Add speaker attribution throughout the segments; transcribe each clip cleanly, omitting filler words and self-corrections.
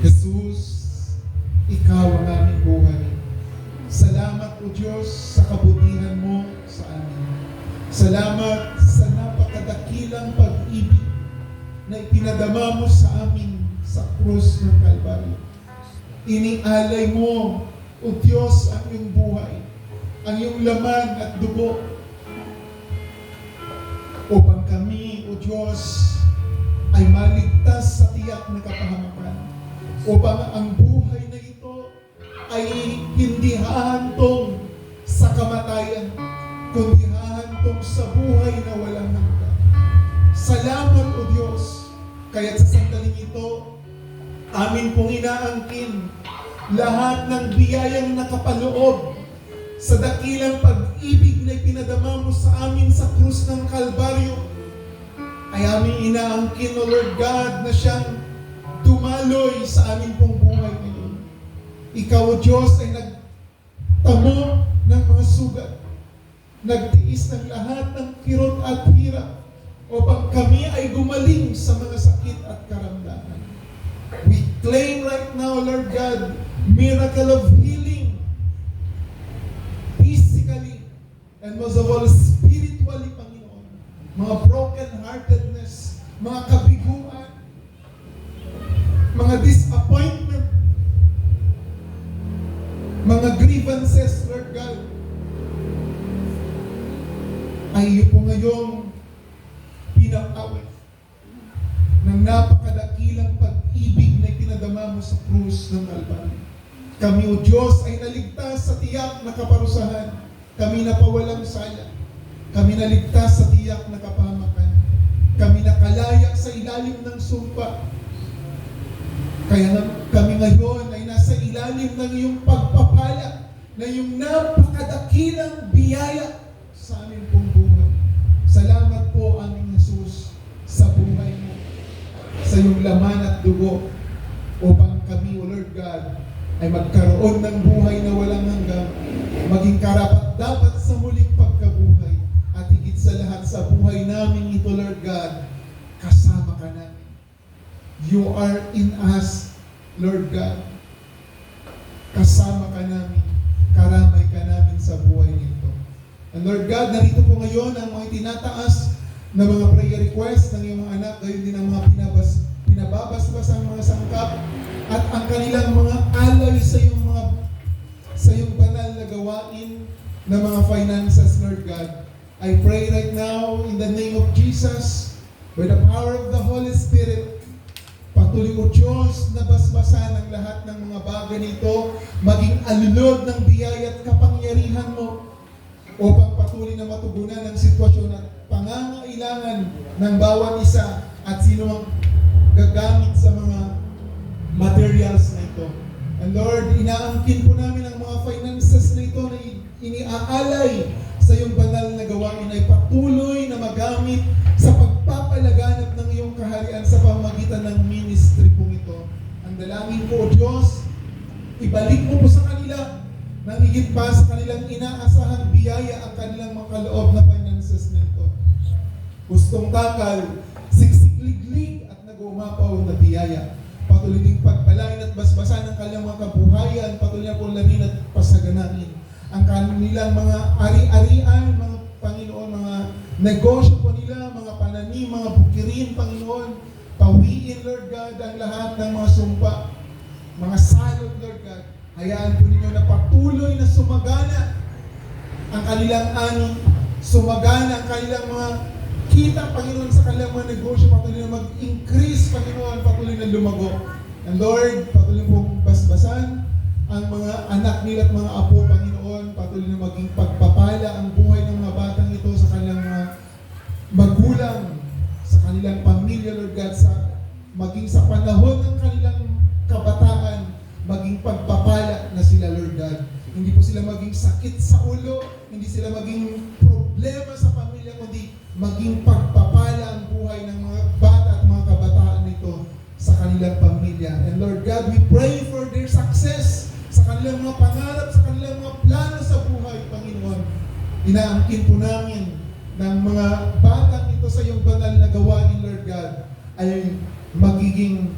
Speaker 1: Jesus, Ikaw ang aming buhay. Salamat o Diyos sa kabutihan mo sa amin. Salamat sa napakadakilang pag-ibig na ipinadama mo sa amin sa krus ng Kalbaryo. Inialay mo, o Diyos, ang iyong buhay, ang iyong laman at dugo, upang kami, o Diyos, ay maligtas sa tiyak na kapahamakan, upang ang buhay na ito ay hindi hahantong sa kamatayan, kundi hahantong sa buhay na walang hanggan. Salamat, o Diyos, kaya't sa sandaling ito, amin pong inaangkin lahat ng biyayang nakapaloob sa dakilang pag-ibig na ipinadama mo sa amin sa krus ng Kalbaryo. Ay aming inaangkin, O Lord God, na siyang dumaloy sa amin pong buhay ngayon. Ikaw, O Diyos, ay nagtamo ng mga sugat, nagtiis ng lahat ng kirot at hirap, upang kami ay gumaling sa mga sakit at karamdaman. We claim right now, Lord God, miracle of healing, physically, and most of all, spiritually, Panginoon. Mga broken-heartedness, mga kabiguan, mga disappointment, mga grievances, Lord God, ay iyo po ngayong pinapawid ng napakadakilang pag-ibig na ipinadama mo sa krus ng Kalbaryo. Kami, O Diyos, ay naligtas sa tiyak na kaparusahan. Kami napawalang sala. Kami naligtas sa tiyak na kapahamakan. Kami nakalaya sa ilalim ng sumpa. Kaya kami ngayon ay nasa ilalim ng iyong pagpapala, na iyong napakadakilang biyaya sa aming pong buhay. Salamat po, aming Jesus, sa buhay mo, sa iyong laman at dugo, upang kami, O Lord God, ay magkaroon ng buhay na walang hanggan, maging karapat-dapat sa muling pagkabuhay, at higit sa lahat sa buhay namin ito, Lord God, kasama ka namin. You are in us, Lord God. Kasama ka namin, karamay ka namin sa buhay nito. And Lord God, narito po ngayon ang mga tinataas na mga prayer requests ng iyong mga anak, gayon din ang mga pinababasbas ang mga sangkap, at ang kanilang mga alay sa iyong banal na gawain na mga finances, Lord God. I pray right now in the name of Jesus, by the power of the Holy Spirit, patuloy mo, Diyos, na basbasan ang lahat ng mga bagay nito, maging alunod ng biyaya at kapangyarihan mo, upang patuloy na matugunan ang sitwasyon at pangangailangan ng bawat isa at sino ang gagamit sa mga materials na ito. And Lord, inaangkin po namin ang mga finances na ito na iniaalay sa iyong banal na gawain ay patuloy na magamit sa pagpapalaganap ng iyong kaharian sa pamamagitan ng ministry po ito. Ang dalangin ko, O Diyos, ibalik mo po sa kanila nang higit pa sa kanilang inaasahang biyaya ang kanilang mga kaloob na finances na ito. Gustong takal, siksik-liglig at nag-uumapaw na biyaya. Patuloy ding pagpalain at basbasan ang kanilang mga kabuhayan, patuloy na po lamin at pasaganain ang kanilang mga ari-arian, mga Panginoon, mga negosyo po nila, mga pananim, mga bukirin, Panginoon. Pawiin, Lord God, ang lahat ng mga sumpa, mga salot, Lord God. Hayaan po ninyo na patuloy na sumagana ang kanilang ani, sumagana ang kanilang mga kita, Panginoon, sa kanilang mga negosyo, patuloy na mag-increase, Panginoon, patuloy na lumago. And Lord, patuloy pong basbasan ang mga anak nila at mga apo, Panginoon, patuloy na maging pagpapala ang buhay ng mga batang ito sa kanilang mga magulang, sa kanilang pamilya, Lord God, maging sa panahon ng kanilang kabataan, maging pagpapala na sila, Lord God. Hindi po sila maging sakit sa ulo, hindi sila maging problema sa pamilya, kundi maging pagpapala ang buhay ng mga bata at mga kabataan nito sa kanilang pamilya. And Lord God, we pray for their success sa kanilang mga pangarap, sa kanilang mga plano sa buhay, Panginoon. Inaangkin po namin ng mga batang ito sa iyong banal na gawain, Lord God, ay magiging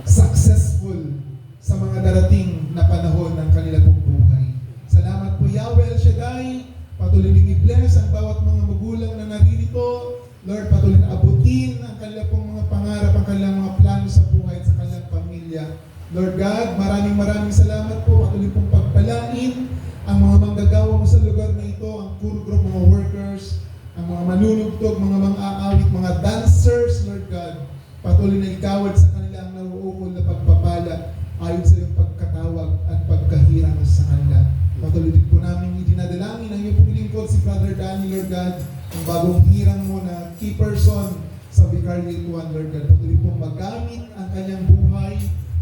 Speaker 1: successful sa mga darating na panahon ng kanila pong buhay. Salamat po Yahweh El Shaddai. Patuloy din i-bless ang bawat mga magulang na naririto. Lord, patuloy na abutin ang kanilang pong mga pangarap, ang kanilang mga plano sa buhay at sa kanilang pamilya. Lord God, maraming salamat po. Patuloy pong pagpalain ang mga manggagawa mo sa lugar na ito, ang puro group, mga workers, ang mga manunugtog, mga mang-aawit, mga dancers, Lord God. Patuloy na ikawad sa kanila ang nauukol na pagpapala ayon sa iyong pagkatawag at pagkahirang sa kanila. Patuloy din po namin idinadalangin ang iyong pong lingkod si Brother Danny, Lord God, ang bagong hirang mo na key person sa Vicariate 1, Lord God. Patuloy pong magamit ang kanyang buhay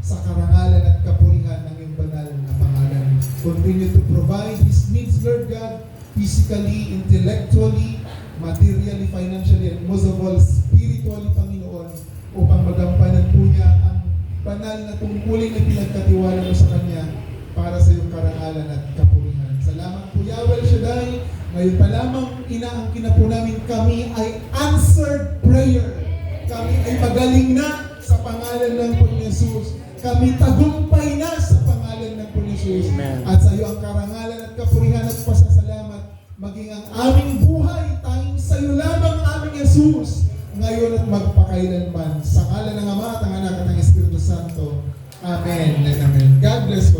Speaker 1: sa karangalan at kapurihan ng iyong banal na pangalan. Continue to provide his needs, Lord God, physically, intellectually, materially, financially, and most of all, spiritually, Panginoon, upang magampanan po niya ang banal na tungkulin na pinagkatiwala mo sa Kanya para sa iyong karangalan at kapurihan. Salamat po, Yahweh El Shaddai. Ngayon pa lamang, inaangkin na po namin kami ay answered prayer. Kami ay magaling na sa pangalan ng Panginoon Jesus. Kami tagumpay na sa pangalan ng Panginoon Jesus. At sa iyo ang karangalan at kapurihan at pasasalamat. Maging ang aming buhay, tanging sa iyo lamang aming Jesus. Ngayon at magpakailanman. Sa ngalan ng Ama at ng Anak at ng Espiritu Santo. Amen and amen. God bless you.